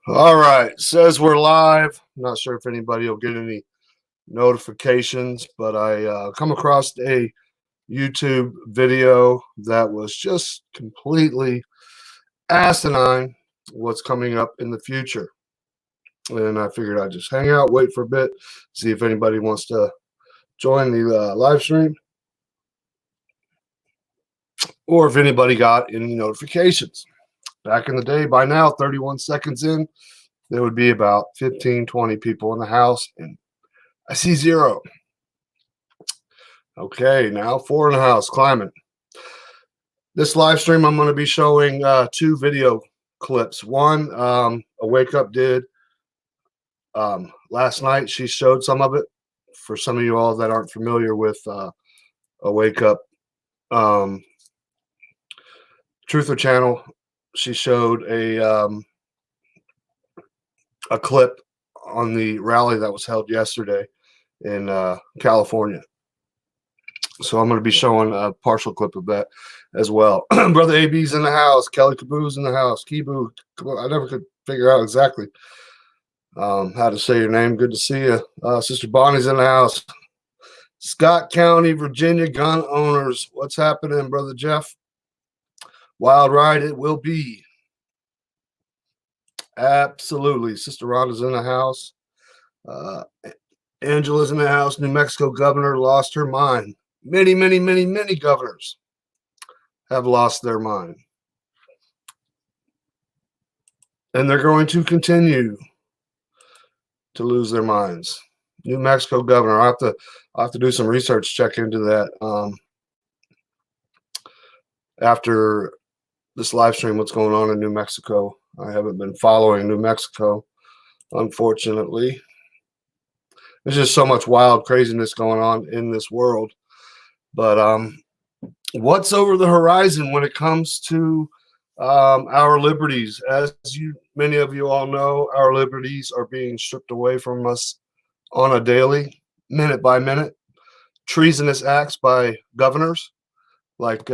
All right, says we're live. I'm not sure if anybody will get any notifications, but I come across a YouTube video that was just completely asinine what's coming up in the future. And I figured I'd just hang out, wait for a bit, see if anybody wants to join the live stream or if anybody got any notifications. Back in the day, by now, 31 seconds in, there would be about 15, 20 people in the house, and I see zero. Okay, now 4 in the house, climbing. This live stream, I'm going to be showing 2 video clips. One, a Wake Up did last night. She showed some of it. For some of you all that aren't familiar with a Wake Up Truther channel, she showed a clip on the rally that was held yesterday in California. So I'm going to be showing a partial clip of that as well. Brother AB's in the house. Kelly Kaboo's in the house. Kibu. I never could figure out exactly how to say your name. Good to see you. Sister Bonnie's in the house. Scott County, Virginia gun owners. What's happening, Brother Jeff? Wild ride it will be. Absolutely. Sister Rhonda's in the house. Angela's in the house. New Mexico governor lost her mind. Many, many, many, many governors have lost their mind. And they're going to continue to lose their minds. New Mexico governor. I have to do some research, check into that. After this live stream, what's going on in New Mexico. I haven't been following New Mexico, unfortunately. There's just so much wild craziness going on in this world. But what's over the horizon when it comes to our liberties? As many of you all know, our liberties are being stripped away from us on a daily, minute by minute. Treasonous acts by governors, like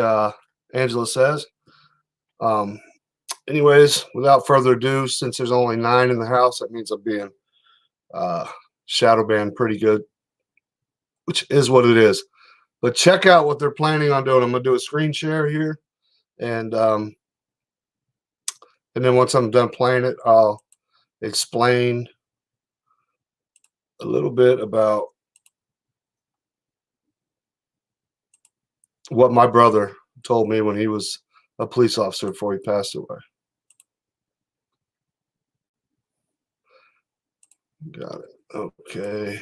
Angela says. Anyways, without further ado, since there's only 9 in the house, that means I'm being shadow banned pretty good, which is what it is. But check out what they're planning on doing. I'm going to do a screen share here. And then once I'm done playing it, I'll explain a little bit about what my brother told me when he was a police officer before he passed away. Got it. Okay.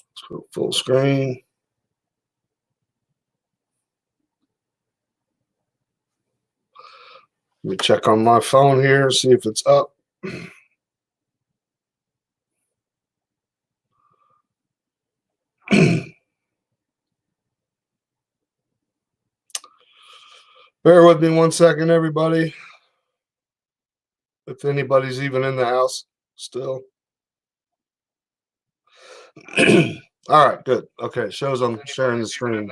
Let's go full screen. Let me check on my phone here, see if it's up. Bear with me 1 second, everybody. If anybody's even in the house still. All right, good. Okay, shows I'm sharing the screen.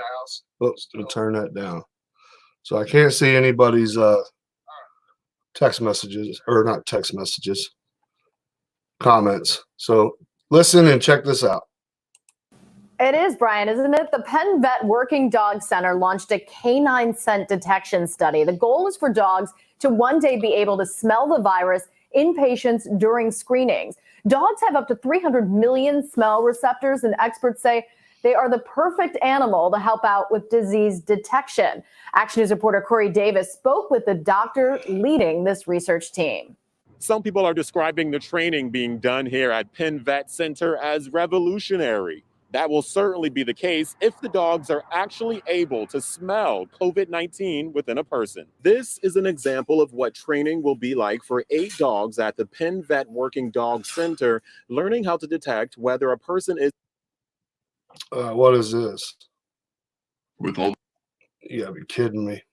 Oops, to turn that down. So I can't see anybody's text messages, or not text messages, comments. So listen and check this out. It is, Brian, isn't it? The Penn Vet Working Dog Center launched a canine scent detection study. The goal is for dogs to one day be able to smell the virus in patients during screenings. Dogs have up to 300 million smell receptors, and experts say they are the perfect animal to help out with disease detection. Action News reporter Corey Davis spoke with the doctor leading this research team. Some people are describing the training being done here at Penn Vet Center as revolutionary. That will certainly be the case if the dogs are actually able to smell COVID-19 within a person. This is an example of what training will be like for 8 dogs at the Penn Vet Working Dog Center, learning how to detect whether a person is. What is this? With all. You gotta be kidding me.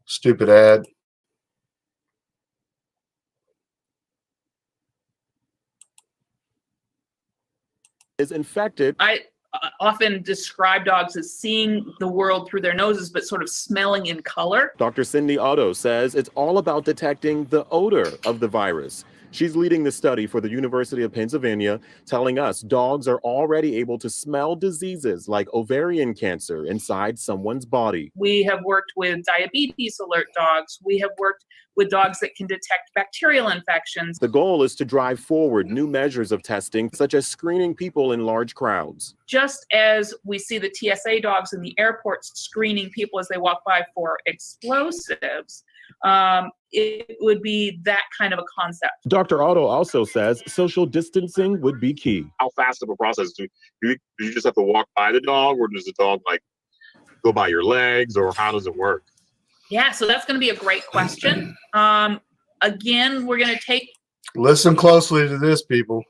Stupid ad. Is infected. often describe dogs as seeing the world through their noses, but sort of smelling in color. Dr. Cindy Otto says it's all about detecting the odor of the virus. She's leading the study for the University of Pennsylvania, telling us dogs are already able to smell diseases like ovarian cancer inside someone's body. We have worked with diabetes alert dogs. We have worked with dogs that can detect bacterial infections. The goal is to drive forward new measures of testing, such as screening people in large crowds. Just as we see the TSA dogs in the airports screening people as they walk by for explosives, it would be that kind of a concept. Dr. Otto also says social distancing would be key. How fast of a process do you just have to walk by the dog, or does the dog like go by your legs, or how does it work? Yeah, so that's going to be a great question. Again, we're going to take Listen closely to this, people.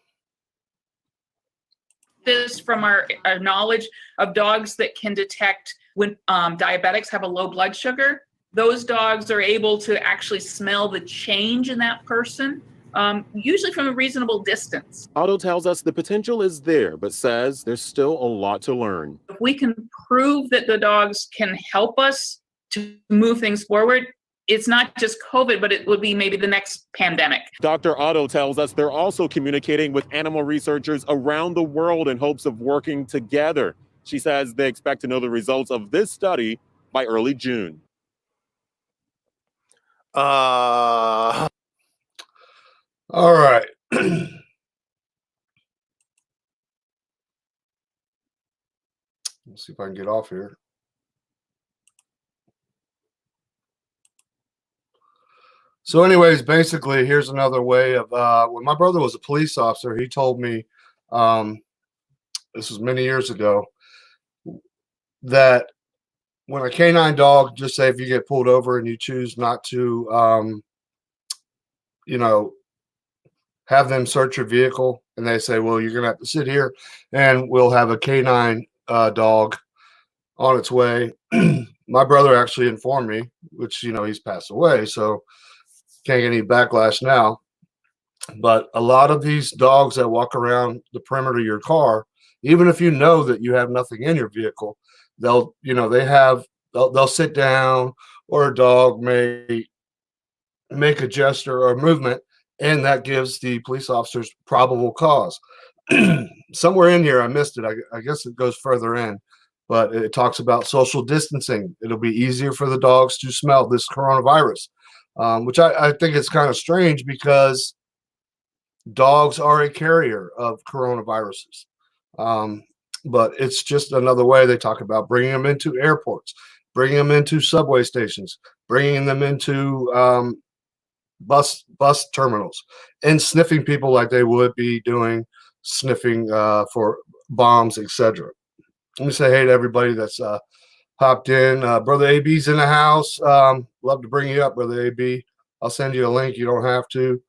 this from our knowledge of dogs that can detect when diabetics have a low blood sugar. Those dogs are able to actually smell the change in that person, usually from a reasonable distance. Otto tells us the potential is there, but says there's still a lot to learn. If we can prove that the dogs can help us to move things forward, it's not just COVID, but it would be maybe the next pandemic. Dr. Otto tells us they're also communicating with animal researchers around the world in hopes of working together. She says they expect to know the results of this study by early June. All right. Let's see if I can get off here. So anyways, basically, here's another way of, when my brother was a police officer, he told me, this was many years ago, that when a canine dog, just say if you get pulled over and you choose not to, you know, have them search your vehicle, and they say, well, you're going to have to sit here and we'll have a canine dog on its way. My brother actually informed me, which, you know, he's passed away, so can't get any backlash now. But a lot of these dogs that walk around the perimeter of your car, even if you know that you have nothing in your vehicle, they'll, you know, they'll sit down, or a dog may make a gesture or a movement, and that gives the police officers probable cause. Somewhere in here, I missed it. I guess it goes further in, but it talks about social distancing. It'll be easier for the dogs to smell this coronavirus, which I think is kind of strange, because dogs are a carrier of coronaviruses. But it's just another way they talk about bringing them into airports, bringing them into subway stations, bringing them into bus terminals, and sniffing people like they would be doing sniffing for bombs, etc. Let me say hey to everybody that's hopped in. Brother AB's in the house. Love to bring you up, Brother AB. I'll send you a link. You don't have to.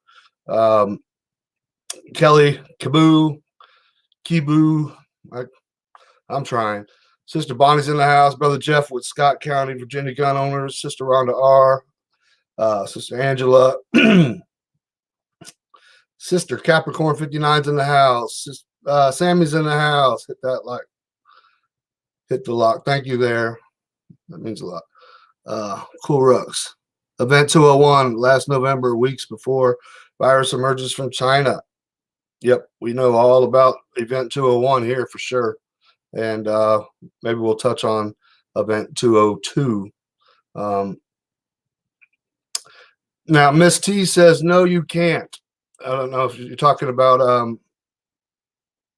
Kelly, Kibu, I'm trying. Sister Bonnie's in the house. Brother Jeff with Scott County, Virginia gun owners. Sister Rhonda R. Sister Angela. Sister Capricorn 59's in the house. Sammy's in the house. Hit that like. Hit the lock. Thank you there. That means a lot. Cool Rucks. Event 201 last November, weeks before virus emerges from China. Yep, we know all about Event 201 here for sure. And maybe we'll touch on Event 202. Now, Miss T says, no, you can't. I don't know if you're talking about,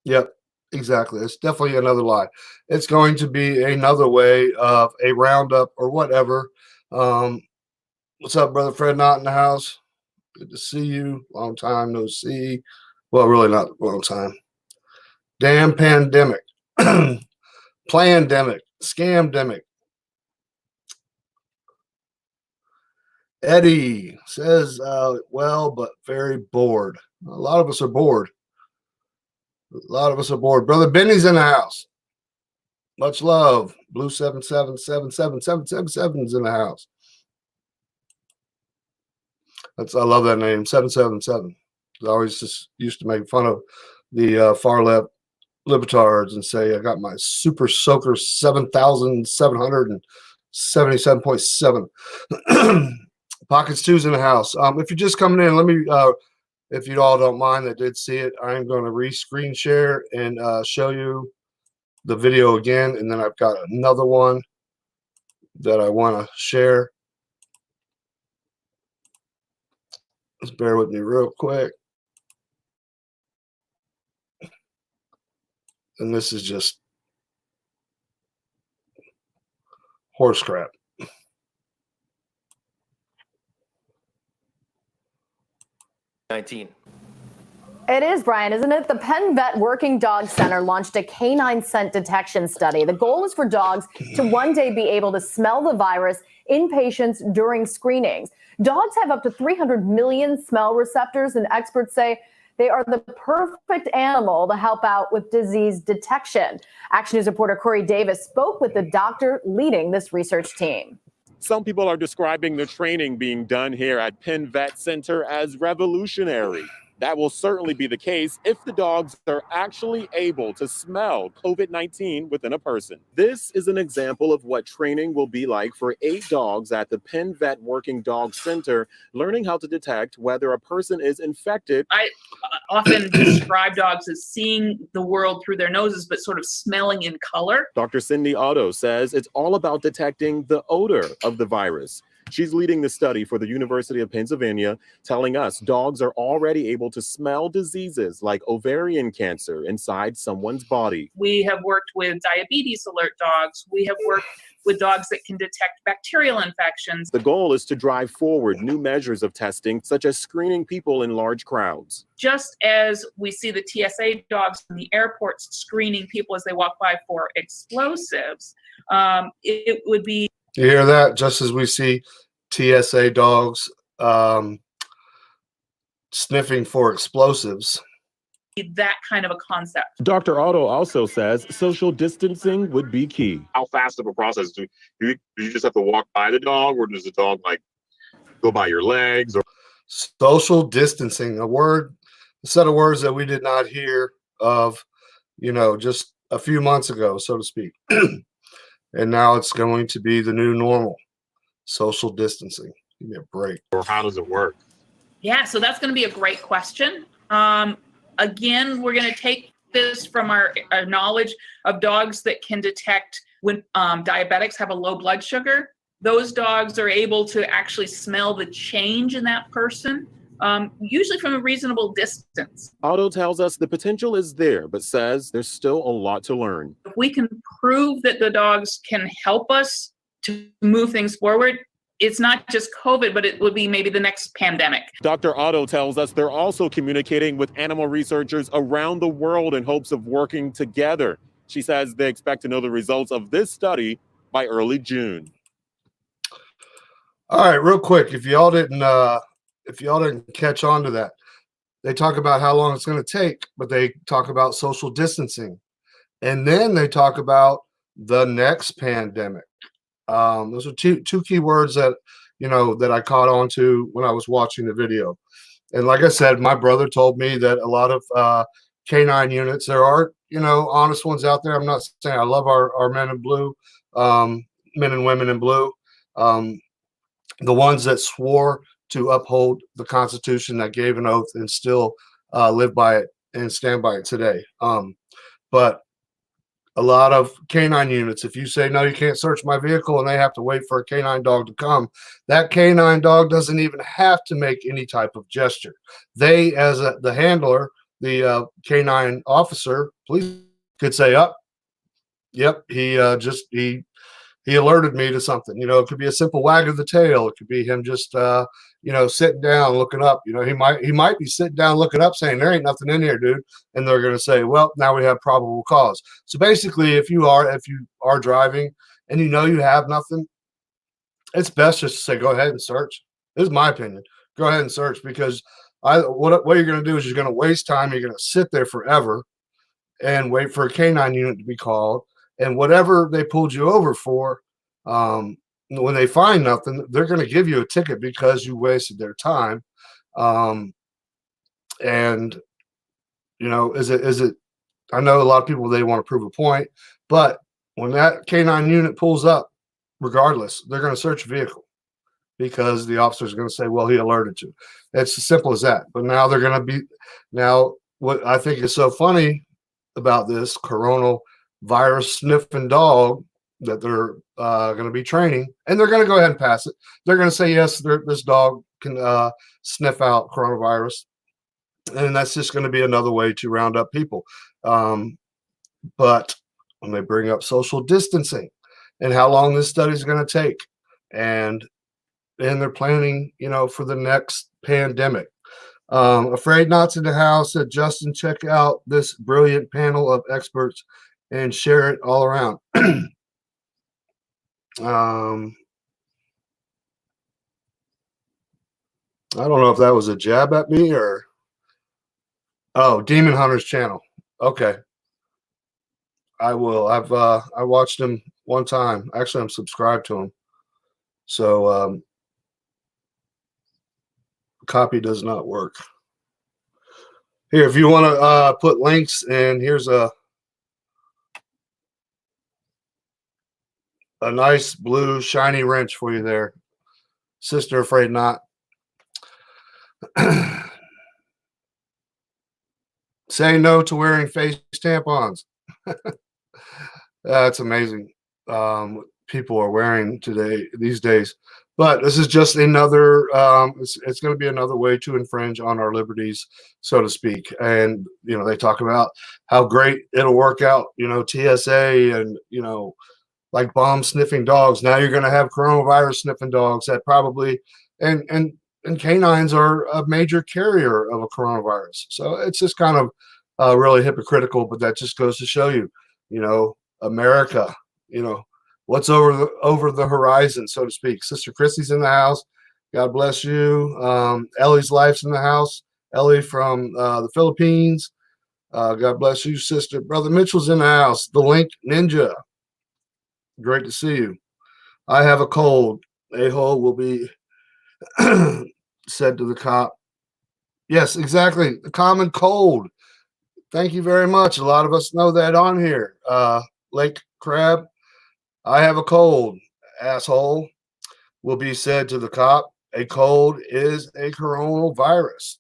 yep, exactly. It's definitely another lie. It's going to be another way of a roundup or whatever. What's up, Brother Fred Knott in the house? Good to see you. Long time no see. Well, really not a long time. Damn pandemic. Plandemic. Scamdemic. Eddie says, well, but very bored. A lot of us are bored. A lot of us are bored. Brother Benny's in the house. Much love. Blue 7777777 is in the house. I love that name, 777. I always just used to make fun of the far left libitards and say I got my Super Soaker 7,777.7. Pockets 2's in the house. If you're just coming in, let me, if you all don't mind, I did see it. I'm going to re-screen share and show you the video again, and then I've got another one that I want to share. Just bear with me real quick. And this is just horse crap. 19. It is, Brian, isn't it? The Penn Vet Working Dog Center launched a canine scent detection study. The goal is for dogs to one day be able to smell the virus in patients during screenings. Dogs have up to 300 million smell receptors, and experts say they are the perfect animal to help out with disease detection. Action News reporter Corey Davis spoke with the doctor leading this research team. Some people are describing the training being done here at Penn Vet Center as revolutionary. That will certainly be the case if the dogs are actually able to smell COVID-19 within a person. This is an example of what training will be like for 8 dogs at the Penn Vet Working Dog Center, learning how to detect whether a person is infected. I often describe dogs as seeing the world through their noses, but sort of smelling in color. Dr. Cindy Otto says it's all about detecting the odor of the virus. She's leading the study for the University of Pennsylvania, telling us dogs are already able to smell diseases like ovarian cancer inside someone's body. We have worked with diabetes alert dogs. We have worked with dogs that can detect bacterial infections. The goal is to drive forward new measures of testing, such as screening people in large crowds. Just as we see the TSA dogs in the airports screening people as they walk by for explosives, it would be. You hear that? Just as we see TSA dogs sniffing for explosives. That kind of a concept. Dr. Otto also says social distancing would be key. How fast of a process do you just have to walk by the dog, or does the dog like go by your legs? Or Social distancing, a set of words that we did not hear of, just a few months ago, so to speak. And now it's going to be the new normal, social distancing. Give me a break. or how does it work? Yeah, so that's going to be a great question. Again, we're going to take this from our knowledge of dogs that can detect when diabetics have a low blood sugar. Those dogs are able to actually smell the change in that person, usually from a reasonable distance. Otto tells us the potential is there, but says there's still a lot to learn. If we can prove that the dogs can help us to move things forward, it's not just COVID, but it would be maybe the next pandemic. Dr. Otto tells us they're also communicating with animal researchers around the world in hopes of working together. She says they expect to know the results of this study by early June. All right, real quick, if y'all didn't catch on to that, they talk about how long it's going to take, but they talk about social distancing, and then they talk about the next pandemic. Those are two key words that that I caught on to when I was watching the video. And like I said, my brother told me that a lot of canine units, there are honest ones out there. I'm not saying I love our men in blue, men and women in blue, the ones that swore to uphold the Constitution, that gave an oath and still live by it and stand by it today. But a lot of canine units, if you say, no, you can't search my vehicle, and they have to wait for a canine dog to come, that canine dog doesn't even have to make any type of gesture. They, as the handler, the canine officer, police, could say, yep, he alerted me to something. It could be a simple wag of the tail. It could be him just, sitting down, looking up. He might be sitting down, looking up, saying, there ain't nothing in here, dude. And they're going to say, well, now we have probable cause. So basically, if you are driving and you have nothing, it's best just to say, go ahead and search. This is my opinion. Go ahead and search, because what you're going to do is you're going to waste time. You're going to sit there forever and wait for a canine unit to be called. And whatever they pulled you over for, when they find nothing, they're going to give you a ticket because you wasted their time. And is it I know a lot of people, they want to prove a point, but when that K9 unit pulls up, regardless, they're going to search a vehicle because the officer is going to say, well, he alerted you. It's as simple as that. But now they're going to be, now what I think is so funny about this coronavirus sniffing dog that they're going to be training, and they're going to go ahead and pass it. They're going to say, yes, this dog can sniff out coronavirus. And that's just going to be another way to round up people. But when they bring up social distancing and how long this study is going to take, and they're planning, for the next pandemic. Afraid Not's in the house said, Justin, check out this brilliant panel of experts and share it all around. I don't know if that was a jab at me or, oh, Demon Hunter's channel. Okay. I will. I watched him one time. Actually, I'm subscribed to him. So copy does not work. Here, if you want to put links in, here's a nice blue shiny wrench for you there, Sister Afraid Not. Say no to wearing face tampons. That's amazing. People are wearing these days. But this is just another, it's going to be another way to infringe on our liberties, so to speak. And, they talk about how great it'll work out, TSA and, like bomb sniffing dogs. Now you're going to have coronavirus sniffing dogs that probably, and canines are a major carrier of a coronavirus. So it's just kind of really hypocritical, but that just goes to show you, America, what's over the horizon, so to speak. Sister Christy's in the house. God bless you. Ellie's life's in the house. Ellie from the Philippines. God bless you, sister. Brother Mitchell's in the house. The Link Ninja. Great to see you. I have a cold. A-hole will be said to the cop. Yes, exactly. The common cold. Thank you very much. A lot of us know that on here. Lake Crab. I have a cold, asshole, will be said to the cop. A cold is a coronavirus.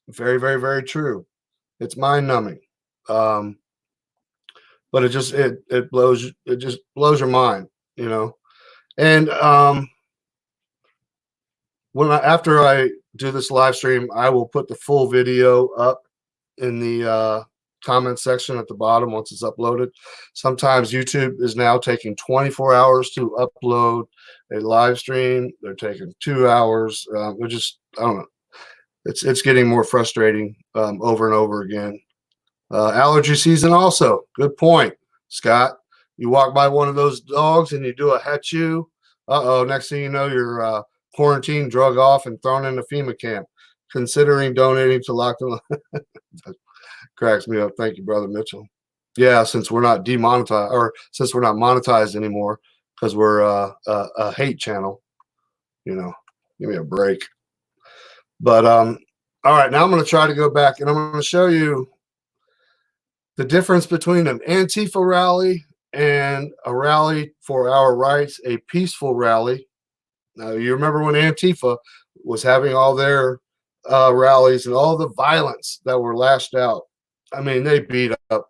Very, very, very true. It's mind numbing. But it just blows your mind, And after I do this live stream, I will put the full video up in the comment section at the bottom once it's uploaded. Sometimes YouTube is now taking 24 hours to upload a live stream. They're taking 2 hours. They're just, I don't know. It's getting more frustrating over and over again. Allergy season also. Good point, Scott. You walk by one of those dogs and you do a hatchu. Uh-oh, next thing you know, you're quarantined, drug off, and thrown in a FEMA camp. Considering donating to Locked and cracks me up. Thank you, Brother Mitchell. Yeah, since we're not demonetized, or since we're not monetized anymore, because we're a hate channel, give me a break. But all right, now I'm going to try to go back and I'm going to show you the difference between an Antifa rally and a rally for our rights, a peaceful rally. Now, you remember when Antifa was having all their rallies and all the violence that were lashed out. I mean, they beat up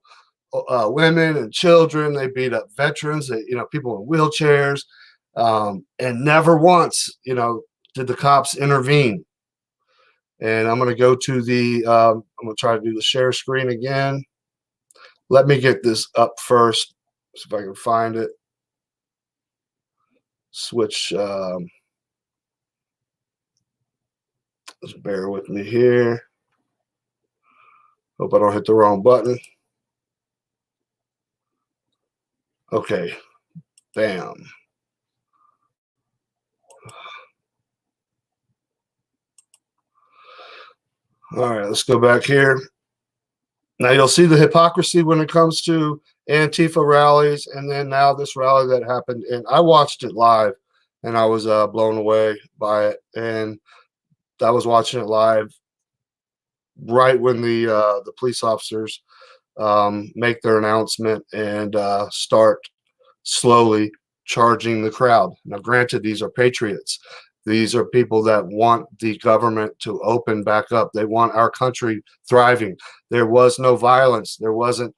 women and children. They beat up veterans, people in wheelchairs. And never once, did the cops intervene. And I'm going to go to I'm going to try to do the share screen again. Let me get this up first, see if I can find it. Switch. Just bear with me here. Hope I don't hit the wrong button. Okay. Bam. All right, let's go back here. Now you'll see the hypocrisy when it comes to Antifa rallies, and then now this rally that happened, and I watched it live, and I was blown away by it. And I was watching it live right when the police officers make their announcement and start slowly charging the crowd. Now, granted, these are patriots. These are people that want the government to open back up. They want our country thriving. There was no violence. There wasn't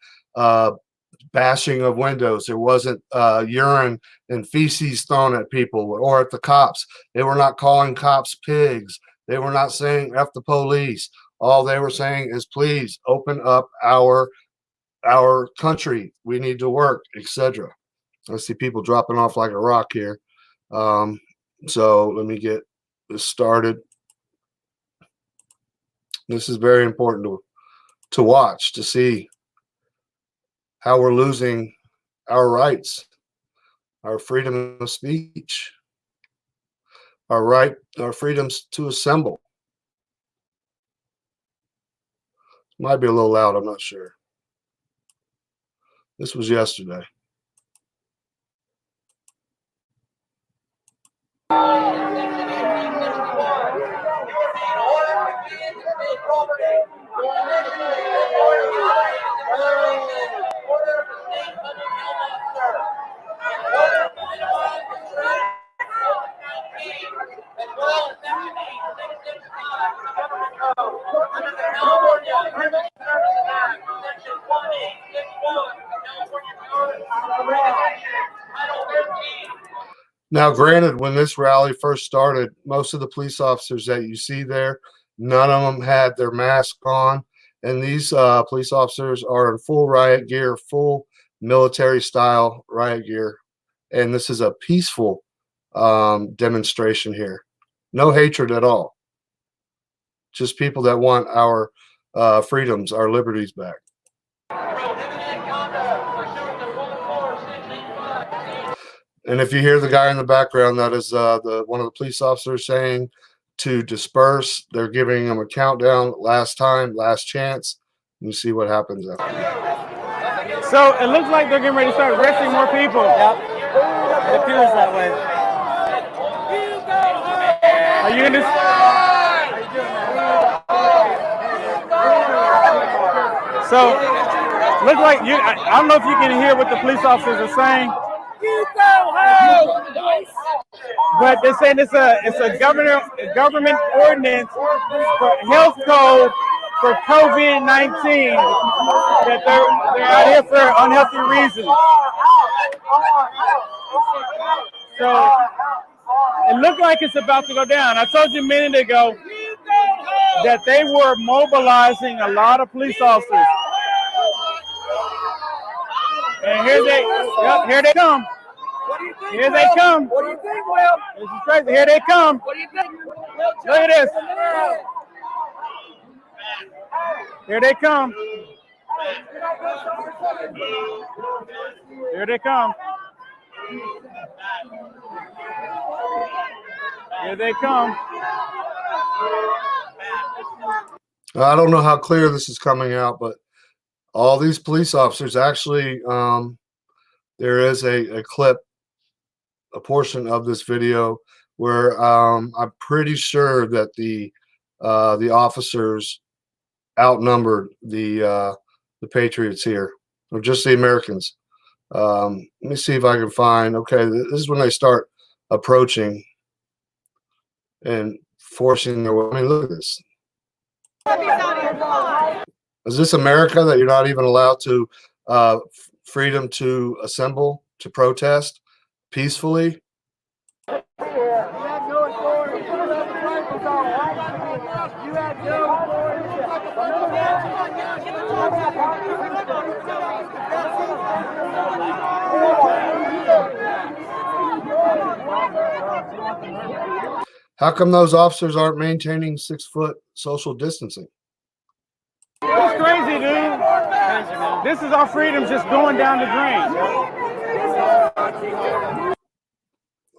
bashing of windows. There wasn't urine and feces thrown at people or at the cops. They were not calling cops pigs. They were not saying F the police. All they were saying is, please open up our country. We need to work, etc. I see people dropping off like a rock here. So let me get this started. This is very important to watch, to see how we're losing our rights, our freedom of speech, our freedoms to assemble. Might be a little loud, I'm not sure. This was yesterday. Now, granted, when this rally first started, most of the police officers that you see there, none of them had their mask on. And these police officers are in full riot gear, full military style riot gear. And this is a peaceful demonstration here. No hatred at all. Just people that want our freedoms, our liberties back. And if you hear the guy in the background, that is one of the police officers saying to disperse. They're giving them a countdown. Last time, last chance. You see what happens after. So it looks like they're getting ready to start arresting more people. Yep. It appears that way. Are you in this? So looks like you. I don't know if you can hear what the police officers are saying. But they're saying it's a government ordinance for health code for COVID-19 that they're out here for unhealthy reasons. So it looked like it's about to go down. I told you a minute ago that they were mobilizing a lot of police officers. And here they come. Here they come. What do you think, Will? This is crazy. Here they come. What do you think? Look at this. Here they come. Here they come. Here they come. I don't know how clear this is coming out, but all these police officers actually, there is a clip, a portion of this video where I'm pretty sure that the officers outnumbered the Patriots here, or just the Americans. Let me see if I can find. Okay, this is when they start approaching and forcing their way. I mean, look at this. Is this America that you're not even allowed to freedom to assemble, to protest peacefully? How come those officers aren't maintaining 6-foot social distancing? It's crazy, dude. This is our freedom just going down the drain.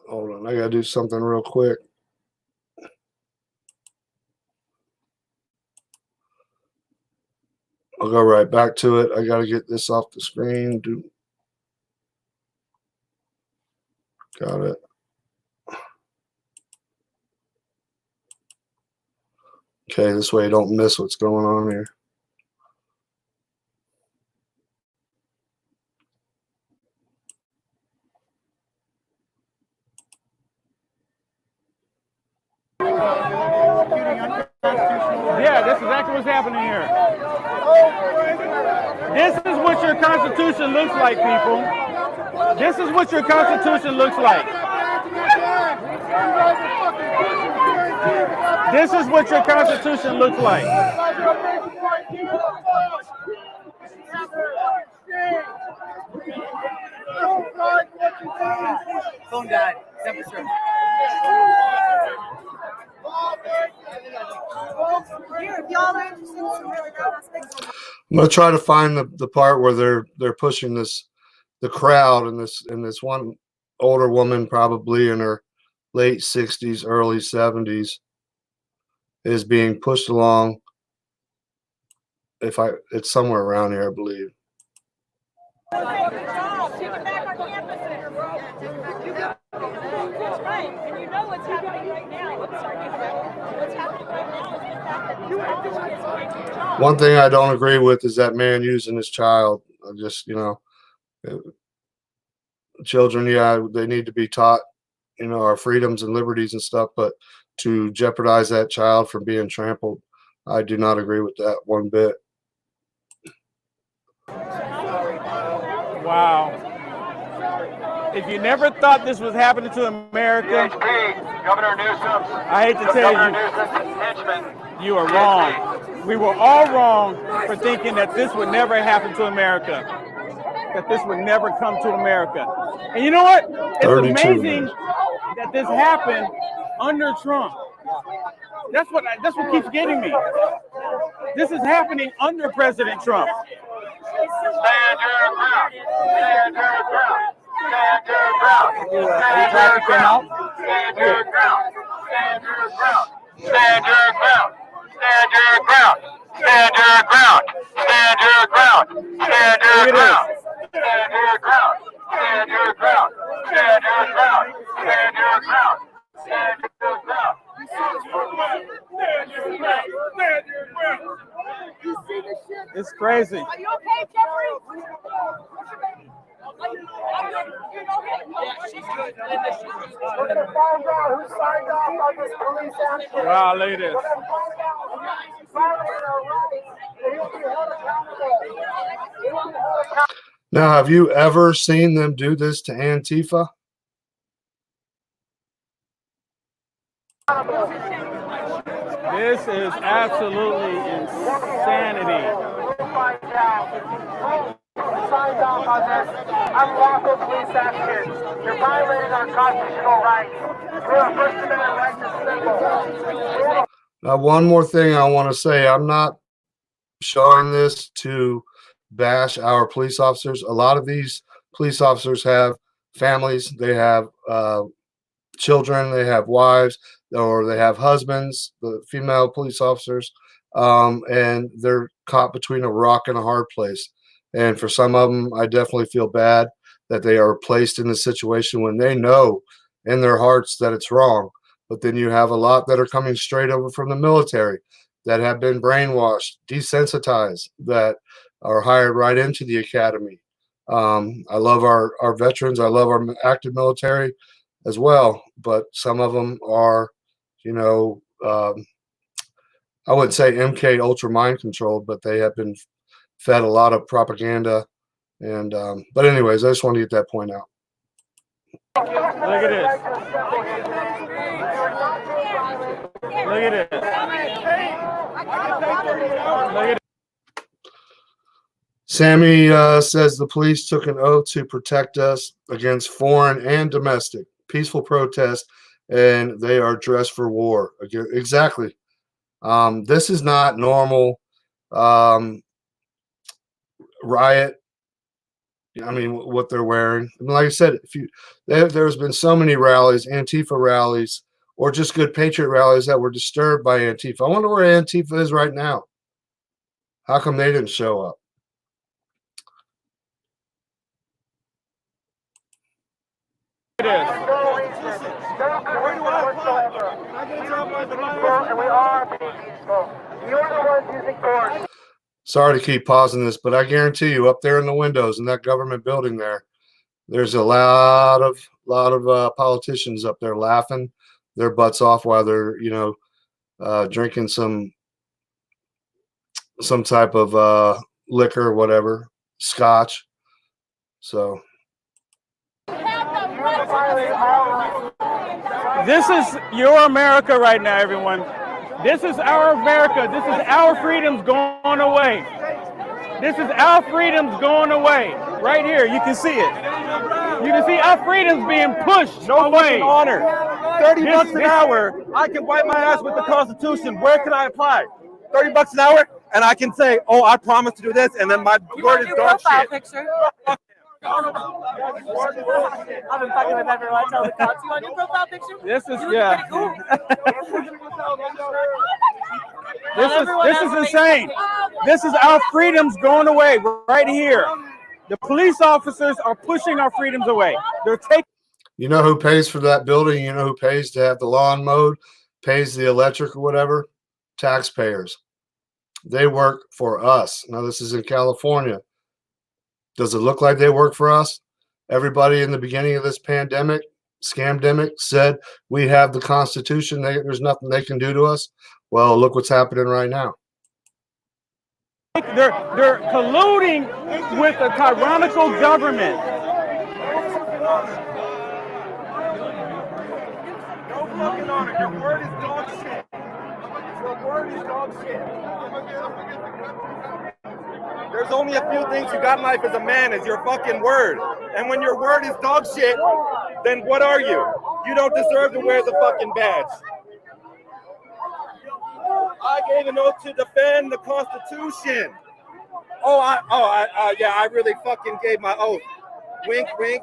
Hold on, I gotta do something real quick. I'll go right back to it. I gotta get this off the screen. Got it. Okay, this way you don't miss what's going on here. Yeah, that's exactly what's happening here. This is what your Constitution looks like, people. This is what your Constitution looks like. This is what your Constitution looks like. Phone died. Temperature. I'm gonna try to find the part where they're pushing the crowd, and this one older woman, probably in her late 60s, early 70s, is being pushed along. It's somewhere around here, I believe. One thing I don't agree with is that man using his child. I just, children, yeah, they need to be taught, our freedoms and liberties and stuff, but to jeopardize that child from being trampled, I do not agree with that one bit. Wow. If you never thought this was happening to America, Governor Newsom, I hate to tell you, you are wrong. We were all wrong for thinking that this would never happen to America, that this would never come to America. And you know what? It's amazing that this happened under Trump. That's what keeps getting me. This is happening under President Trump. stand your ground, stand your ground. Stand your ground. Stand your ground. Stand your ground. Stand your ground. Stand your ground. Stand your ground. Stand your ground. Stand your ground. Stand your ground. Stand your ground. Stand your ground. Stand your ground. Stand your ground. Stand your ground. It's crazy. Are you okay, Jeffrey? We're going to find out who signed off on this police action. Wow, look at this. Now, have you ever seen them do this to Antifa? This is absolutely insanity. Signed off on this unlawful police action. You're violating our constitutional rights. We're a First Amendment right to assemble. Now, one more thing I want to say. I'm not showing this to bash our police officers. A lot of these police officers have families. They have children. They have wives, or they have husbands, the female police officers, and they're caught between a rock and a hard place. And for some of them, I definitely feel bad that they are placed in this situation when they know in their hearts that it's wrong. But then you have a lot that are coming straight over from the military that have been brainwashed, desensitized, that are hired right into the academy. I love our veterans. I love our active military as well. But some of them are, I wouldn't say MK Ultra mind controlled, but they have been fed a lot of propaganda. And but anyways, I just wanted to get that point out. Look at this. Look at it. Look at it. Sammy says the police took an oath to protect us against foreign and domestic peaceful protests, and they are dressed for war. Exactly. This is not normal riot. I mean, what they're wearing. I mean, like I said, there's been so many rallies, Antifa rallies, or just good patriot rallies that were disturbed by Antifa. I wonder where Antifa is right now. How come they didn't show up? Sorry to keep pausing this, but I guarantee you, up there in the windows in that government building there's a lot of politicians up there laughing their butts off while they're, drinking some type of liquor or whatever, scotch. So This is your America right now, everyone. This is our America. This is our freedoms going away. This is our freedoms going away. Right here, you can see it. You can see our freedoms being pushed away. Honor. 30 bucks an hour, I can wipe my ass with the Constitution. Where can I apply? 30 bucks an hour, and I can say, oh, I promise to do this, and then my word is dog shit. Picture? I've been fucking with everyone. Tell the cops you want your profile picture. This is this is insane. This is our freedoms going away right here. The police officers are pushing our freedoms away. They're taking. you know who pays for that building? You know who pays to have the lawn mowed, pays the electric or whatever? Taxpayers. They work for us. Now this is in California. Does it look like they work for us? Everybody in the beginning of this pandemic, scamdemic, said we have the Constitution. There's nothing they can do to us. Well, look what's happening right now. They're colluding with a tyrannical government. No fucking honor. Your word is dog shit. Your word is dog shit. There's only a few things you got in life as a man, is your fucking word. And when your word is dog shit, then what are you? You don't deserve to wear the fucking badge. I gave an oath to defend the Constitution. Yeah, I really fucking gave my oath. Wink, wink.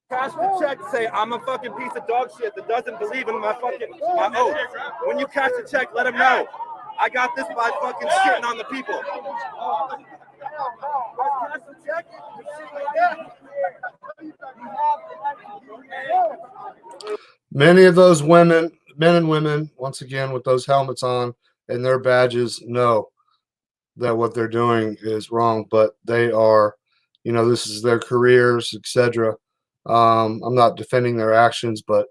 Cash the check, say I'm a fucking piece of dog shit that doesn't believe in my oath. When you cash the check, let him know. I got this by fucking shitting on the people. Cash the check. Many of those women, men and women, once again, with those helmets on and their badges, know that what they're doing is wrong, but they are, this is their careers, etc. I'm not defending their actions, but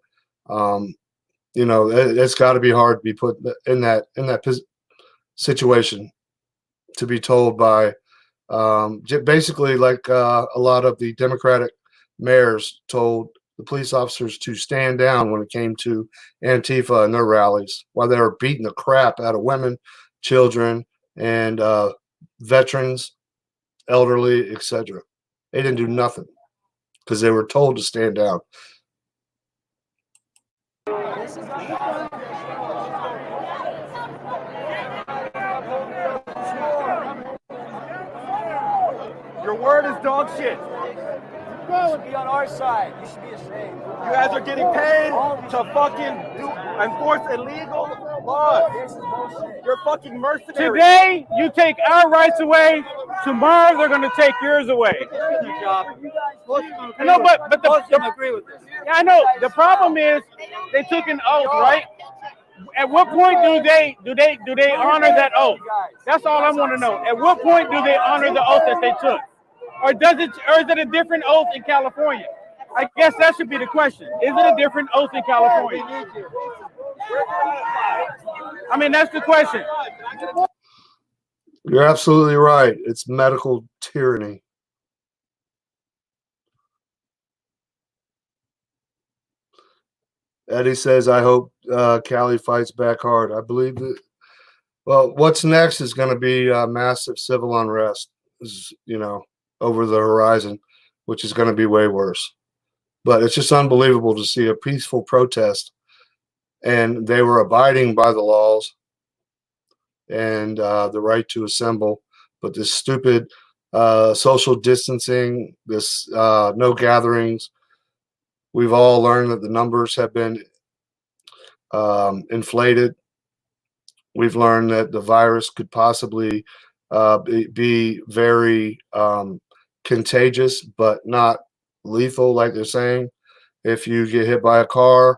it's got to be hard to be put in that situation, to be told by basically like a lot of the Democratic mayors told the police officers to stand down when it came to Antifa and their rallies, while they were beating the crap out of women, children, and veterans, elderly, etc. They didn't do nothing because they were told to stand down. Your word is dog shit. You should be on our side. You should be ashamed. You guys are getting paid to fucking enforce illegal laws. You're fucking mercenaries. Today, you take our rights away. Tomorrow, they're going to take yours away. No, but the agree with this. Yeah, I know. The problem is they took an oath, right? At what point do they honor that oath? That's all I want to know. At what point do they honor the oath that they took? Or is it a different oath in California? I guess that should be the question. Is it a different oath in California? I mean, that's the question. You're absolutely right. It's medical tyranny. Eddie says, I hope Cali fights back hard. I believe that. Well, what's next is going to be massive civil unrest, over the horizon, which is going to be way worse. But it's just unbelievable to see a peaceful protest, and they were abiding by the laws and the right to assemble. But this stupid social distancing, this no gatherings, we've all learned that the numbers have been inflated. We've learned that the virus could possibly be very contagious, but not lethal, like they're saying. If you get hit by a car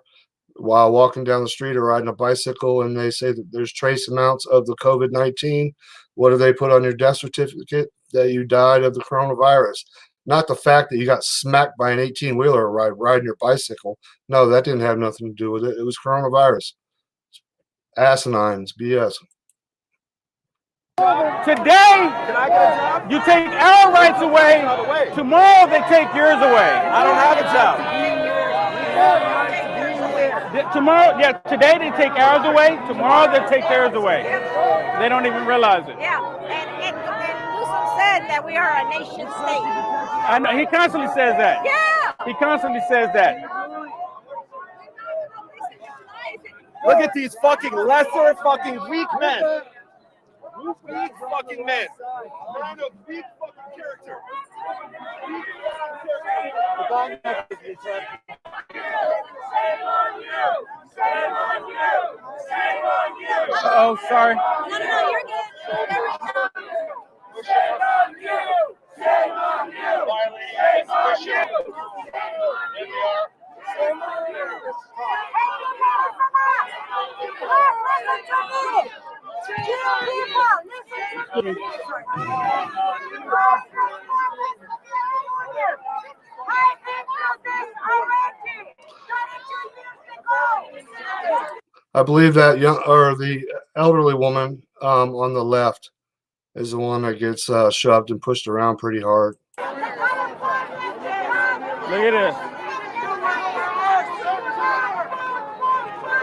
while walking down the street or riding a bicycle, and they say that there's trace amounts of the COVID-19, what do they put on your death certificate? That you died of the coronavirus. Not the fact that you got smacked by an 18-wheeler riding your bicycle. No, that didn't have nothing to do with it. It was coronavirus. asinine. It's BS. Today, you take our rights away. Tomorrow, they take yours away. I don't have a job. Tomorrow, yeah, today they take ours away. Tomorrow, they take theirs away. They don't even realize it. Yeah, and Newsom said that we are a nation state. I know, he constantly says that. Yeah. He constantly says that. Look at these fucking lesser fucking weak men. Weak fucking men. Kind of weak fucking character. Oh, sorry. No, you're good. Shame on you! Shame on you! I believe that young or the elderly woman on the left is the one that gets shoved and pushed around pretty hard. Look at this.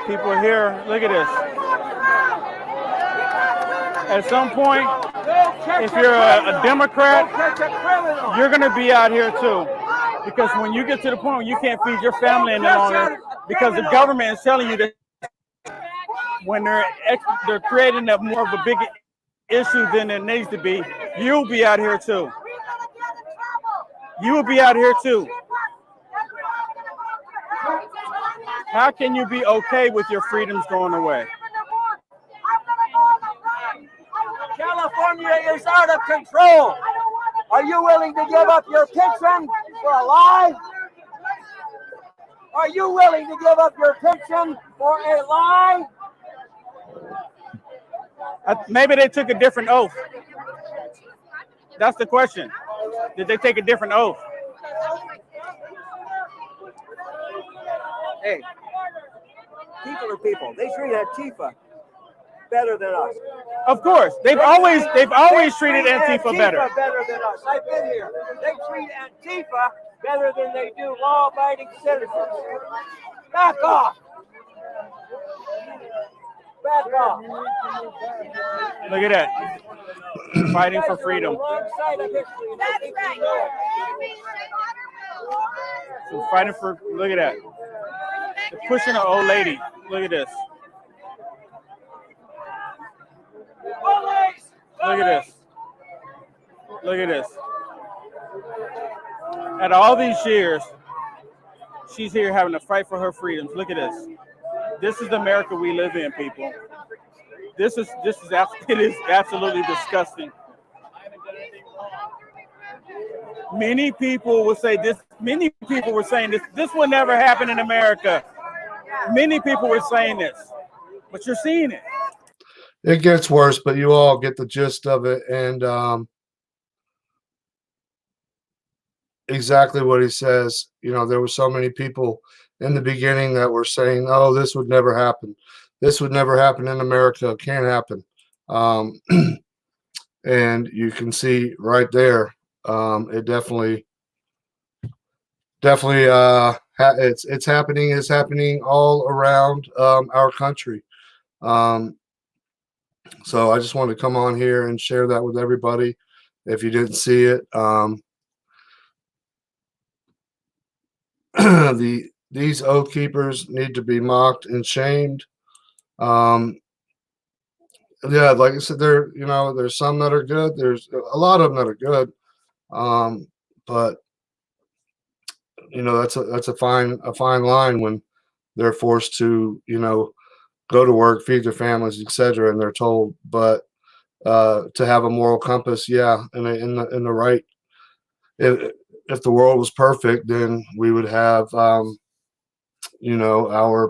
People here, look at this. At some point, if you're a Democrat, you're going to be out here too. Because when you get to the point where you can't feed your family any longer, because the government is telling you that when they're creating a more of a big issue than it needs to be, you'll be out here too. You will be out here too. How can you be okay with your freedoms going away? California is out of control. Are you willing to give up your pension for a lie? Are you willing to give up your pension for a lie? Maybe they took a different oath. That's the question. Did they take a different oath? Hey, people are people. They treat Antifa better than us. Of course, they've always treated Antifa better. Better than us. I've been here. They treat Antifa better than they do law-abiding citizens. Back off. Back off. Look at that. Fighting for freedom. So fighting for, look at that. They're pushing an old lady. Look at this. Look at this. Look at this. At all these years, she's here having to fight for her freedoms. Look at this. This is the America we live in, people. It is absolutely disgusting. Many people will say this. Many people were saying this. This will never happen in America. Many people were saying this, but you're seeing it. It gets worse, but you all get the gist of it. And exactly what he says. You know, there were so many people in the beginning that were saying, oh, this would never happen. This would never happen in America. It can't happen. And you can see right there, it definitely it's happening. It's happening all around our country. So I just wanted to come on here and share that with everybody. If you didn't see it, these oath keepers need to be mocked and shamed. Yeah, like I said, there's some that are good. There's a lot of them that are good. But that's a fine line when they're forced to, go to work, feed their families, etc., and they're told. But to have a moral compass, yeah, in the right. If the world was perfect, then we would have, our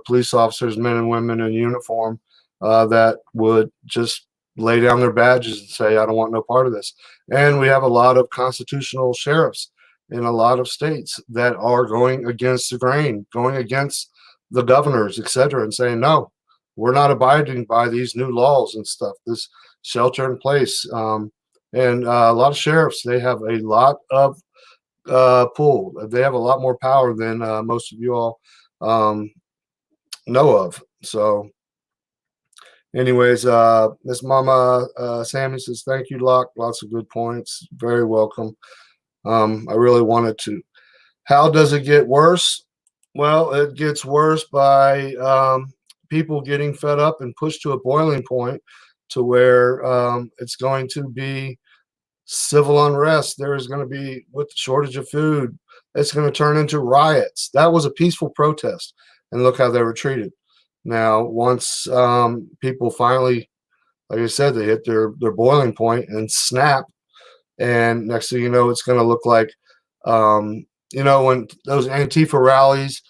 police officers, men and women in uniform, that would just lay down their badges and say, I don't want no part of this. And we have a lot of constitutional sheriffs in a lot of states that are going against the grain, going against the governors, etc., and saying, no, we're not abiding by these new laws and stuff, this shelter in place. And a lot of sheriffs, they have a lot of pull. They have a lot more power than most of you all know of. So anyways, Miss Mama Sammy says, thank you, Locke. Lots of good points. Very welcome. I really wanted to. How does it get worse? Well, it gets worse by people getting fed up and pushed to a boiling point to where it's going to be civil unrest. There is going to be, with the shortage of food, it's going to turn into riots. That was a peaceful protest, and look how they were treated. Now, once people finally, like I said, they hit their boiling point and snap, and next thing you know, it's going to look like, you know, when those Antifa rallies,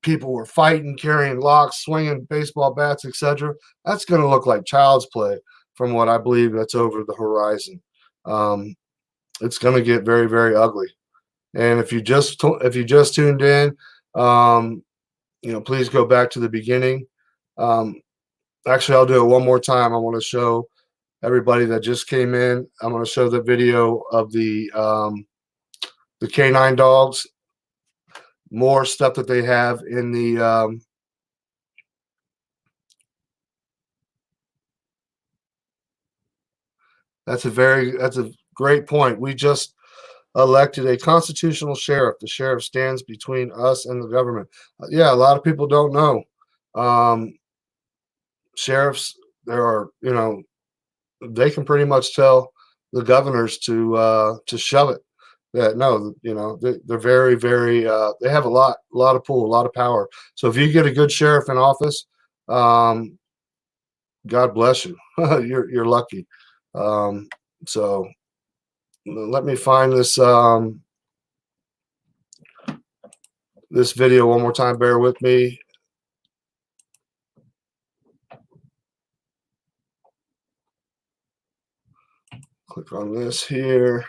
people were fighting, carrying locks, swinging baseball bats, etc. That's going to look like child's play from what I believe that's over the horizon. It's going to get very, very ugly. And if you just tuned in, you know, please go back to the beginning. Actually, I'll do it one more time. I want to show everybody that just came in. I'm going to show the video of the canine dogs. More stuff that they have in the that's a great point. We just elected a constitutional sheriff. The sheriff stands between us and the government. Yeah, a lot of people don't know. Sheriffs, there are, you know, they can pretty much tell the governors to shove it. That no, you know, they're very, very. They have a lot of pull, a lot of power. So if you get a good sheriff in office, God bless you. You're lucky. So let me find this this video one more time. Bear with me. Click on this here.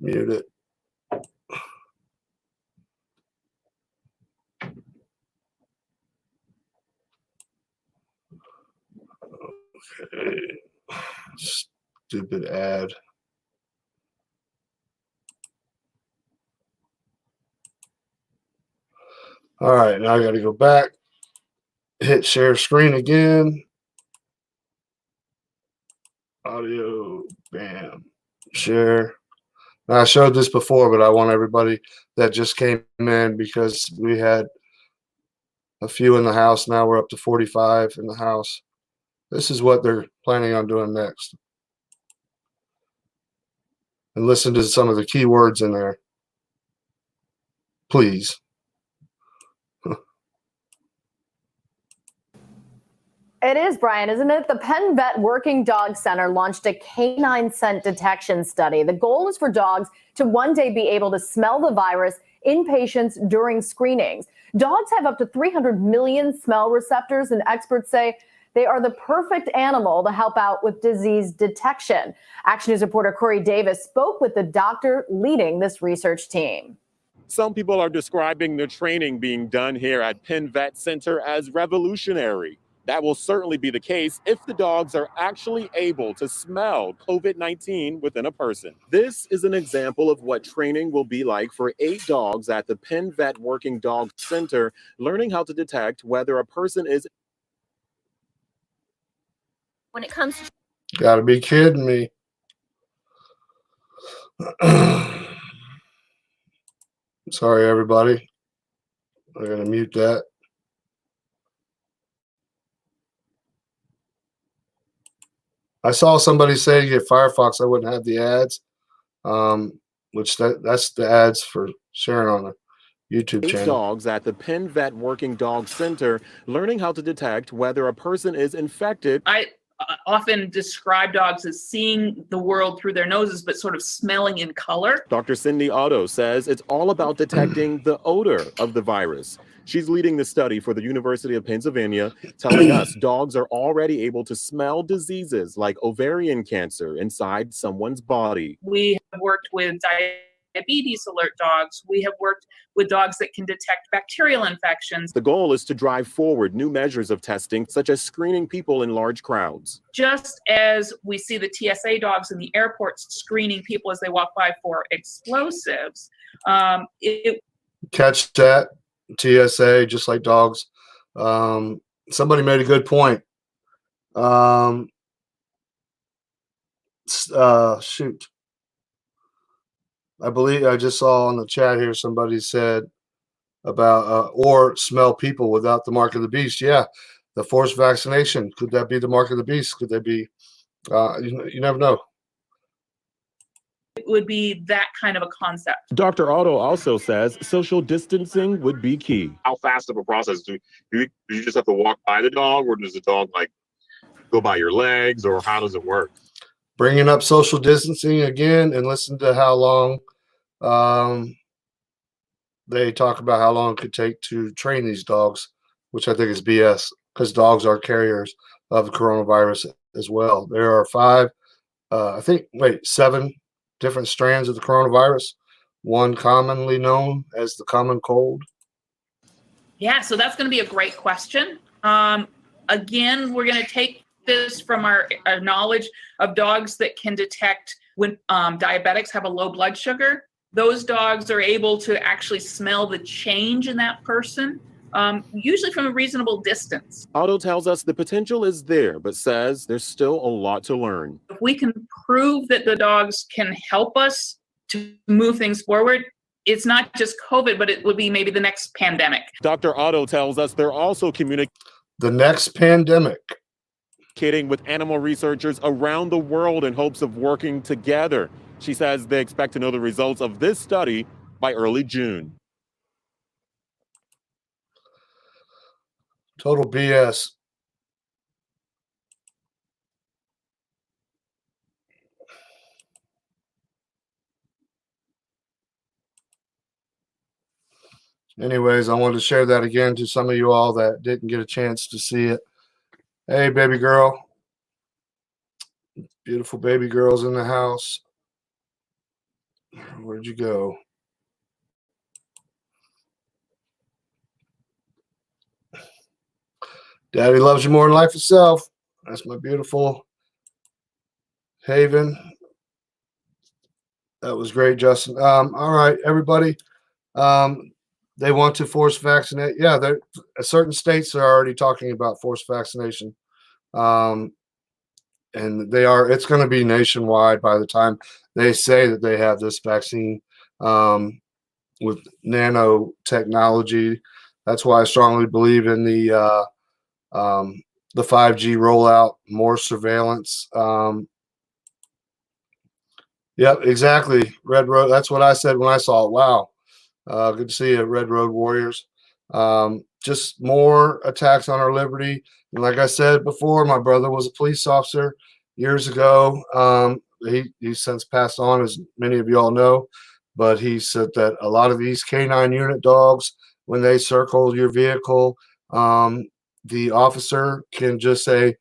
Mute it. Okay. Stupid ad. All right, now I got to go back, hit share screen again. Audio, bam, share. Now, I showed this before, but I want everybody that just came in, because we had a few in the house. Now we're up to 45 in the house. This is what they're planning on doing next. And listen to some of the key words in there, please. It is, Brian, isn't it? The Penn Vet Working Dog Center launched a canine scent detection study. The goal is for dogs to one day be able to smell the virus in patients during screenings. Dogs have up to 300 million smell receptors, and experts say they are the perfect animal to help out with disease detection. Action News reporter Corey Davis spoke with the doctor leading this research team. Some people are describing the training being done here at Penn Vet Center as revolutionary. That will certainly be the case if the dogs are actually able to smell COVID-19 within a person. This is an example of what training will be like for 8 dogs at the Penn Vet Working Dog Center, learning how to detect whether a person is. When it comes to. Gotta be kidding me. Sorry, everybody. I'm gonna mute that. I saw somebody say to get Firefox, I wouldn't have the ads, which that's the ads for sharing on the YouTube 8 channel. Dogs at the Penn Vet Working Dog Center, learning how to detect whether a person is infected. I often describe dogs as seeing the world through their noses, but sort of smelling in color. Dr. Cindy Otto says it's all about detecting the odor of the virus. She's leading the study for the University of Pennsylvania, telling us dogs are already able to smell diseases like ovarian cancer inside someone's body. We have worked with diabetes alert dogs. We have worked with dogs that can detect bacterial infections. The goal is to drive forward new measures of testing, such as screening people in large crowds. Just as we see the TSA dogs in the airports screening people as they walk by for explosives, Catch that, TSA, just like dogs. Somebody made a good point. Shoot. I believe I just saw on the chat here somebody said about or smell people without the mark of the beast. Yeah, the forced vaccination. Could that be the mark of the beast? Could they be? You never know. it would be that kind of a concept. Dr. Otto also says social distancing would be key. How fast of a process do you just have to walk by the dog, or does the dog like go by your legs, or how does it work? Bringing up social distancing again, and listen to how long they talk about how long it could take to train these dogs, which I think is BS because dogs are carriers of the coronavirus as well. There are seven different strands of the coronavirus, one commonly known as the common cold. Yeah, so that's going to be a great question. Again, we're going to take this from our knowledge of dogs that can detect when diabetics have a low blood sugar. Those dogs are able to actually smell the change in that person, usually from a reasonable distance. Otto tells us the potential is there, but says there's still a lot to learn. If we can prove that the dogs can help us to move things forward, it's not just COVID, but it would be maybe the next pandemic. Dr. Otto tells us they're also communicating the next pandemic with animal researchers around the world in hopes of working together. She says they expect to know the results of this study by early June. Total BS. Anyways, I wanted to share that again to some of you all that didn't get a chance to see it. Hey, baby girl. Beautiful baby girls in the house. Where'd you go? Daddy loves you more than life itself. That's my beautiful Haven. That was great, Justin. All right, everybody. They want to force vaccinate. Yeah, certain states are already talking about forced vaccination. And it's going to be nationwide by the time they say that they have this vaccine with nanotechnology. That's why I strongly believe in the 5G rollout, more surveillance. Yep, exactly. Red Road. That's what I said when I saw it. Wow. Good to see you, Red Road Warriors. Just more attacks on our liberty. And like I said before, my brother was a police officer years ago. He's since passed on, as many of you all know. But he said that a lot of these K9 unit dogs, when they circle your vehicle, the officer can just say,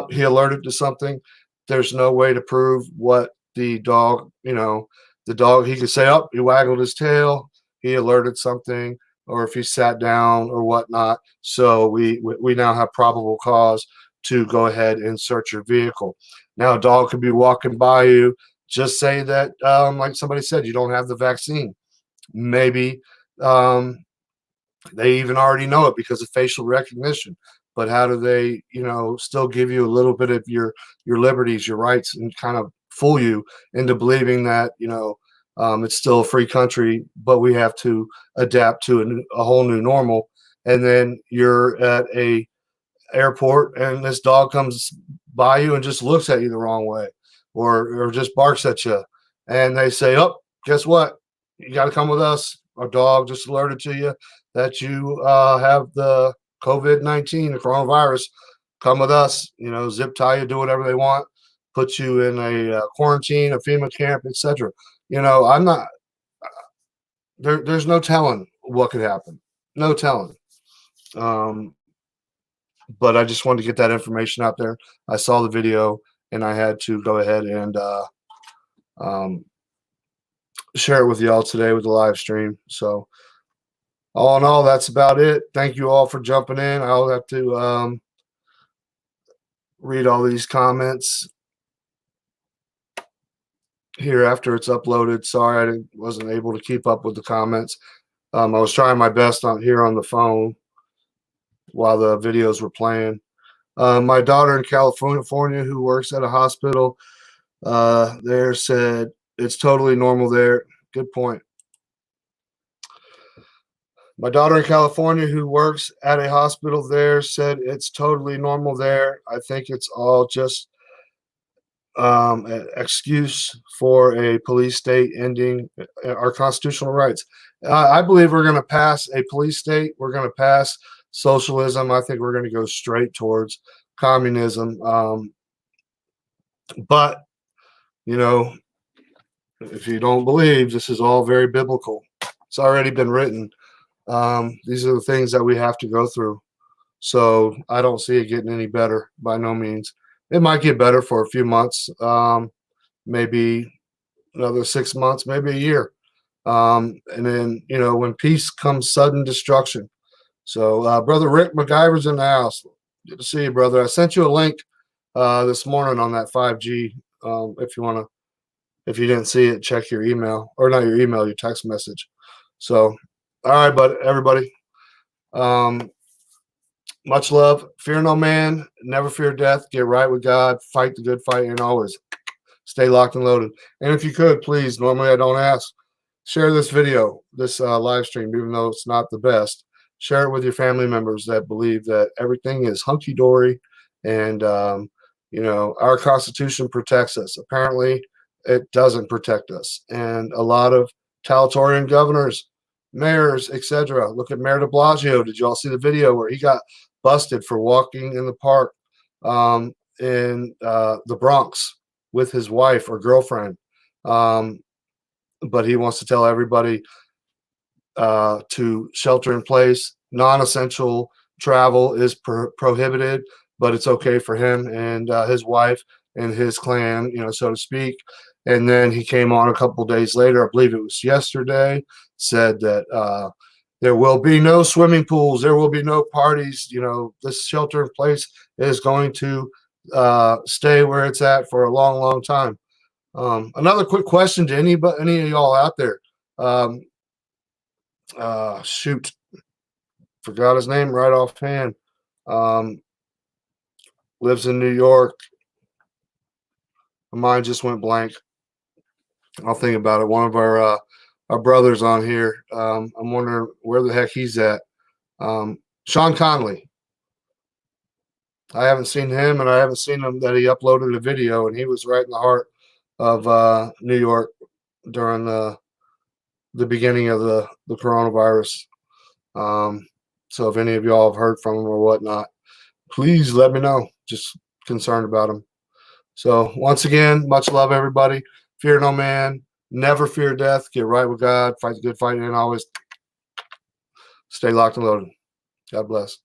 he alerted to something. There's no way to prove what the dog, the dog, he could say, he waggled his tail, he alerted something, or if he sat down or whatnot. So we now have probable cause to go ahead and search your vehicle. Now, a dog could be walking by you. Just say that, like somebody said, you don't have the vaccine. Maybe they even already know it because of facial recognition. But how do they, still give you a little bit of your liberties, your rights, and kind of fool you into believing that, it's still a free country, but we have to adapt to a whole new normal. And then you're at a airport and this dog comes by you and just looks at you the wrong way, or just barks at you. And they say, guess what? You got to come with us. Our dog just alerted to you that you have the COVID-19, the coronavirus. Come with us. Zip tie you, do whatever they want, put you in a quarantine, a FEMA camp, etc. I'm not. There's no telling what could happen. No telling. But I just wanted to get that information out there. I saw the video and I had to go ahead and share it with y'all today with the live stream. So all in all, that's about it. Thank you all for jumping in. I'll have to read all these comments here after it's uploaded. Sorry, wasn't able to keep up with the comments. I was trying my best on here on the phone while the videos were playing. My daughter in California, who works at a hospital there, said it's totally normal there. Good point. My daughter in California, who works at a hospital there, said it's totally normal there. I think it's all just an excuse for a police state ending our constitutional rights. I believe we're going to pass a police state. We're going to pass socialism. I think we're going to go straight towards communism. But, you know, if you don't believe, this is all very biblical. It's already been written. These are the things that we have to go through. So I don't see it getting any better by no means. It might get better for a few months, maybe another 6 months, maybe a year. And then, you know, when peace comes sudden destruction. So Brother Rick MacGyver's in the house. Good to see you, brother. I sent you a link this morning on that 5G. If you want to, if you didn't see it, check your email, or not your email, your text message. So, all right, but everybody, much love. Fear no man. Never fear death. Get right with God. Fight the good fight, and always stay locked and loaded. And if you could, please, normally I don't ask, share this video, this live stream, even though it's not the best. Share it with your family members that believe that everything is hunky-dory and, you know, our Constitution protects us. Apparently, it doesn't protect us. And a lot of totalitarian governors, mayors, etc. Look at Mayor de Blasio. Did you all see the video where he got busted for walking in the park in the Bronx with his wife or girlfriend? But he wants to tell everybody to shelter in place. Non-essential travel is prohibited, but it's okay for him and his wife and his clan, you know, so to speak. And then he came on a couple days later, I believe it was yesterday, said that there will be no swimming pools, there will be no parties. You know, this shelter in place is going to stay where it's at for a long, long time. Another quick question to any of y'all out there. Shoot, forgot his name right offhand. Lives in New York. My mind just went blank. I'll think about it. One of our brothers on here. I'm wondering where the heck he's at. Sean Conley. I haven't seen him, and I haven't seen him that he uploaded a video, and he was right in the heart of New York during the beginning of the coronavirus. So if any of y'all have heard from him or whatnot, please let me know. Just concerned about him. So once again, much love, everybody. Fear no man. Never fear death. Get right with God. Fight the good fight, and always stay locked and loaded. God bless.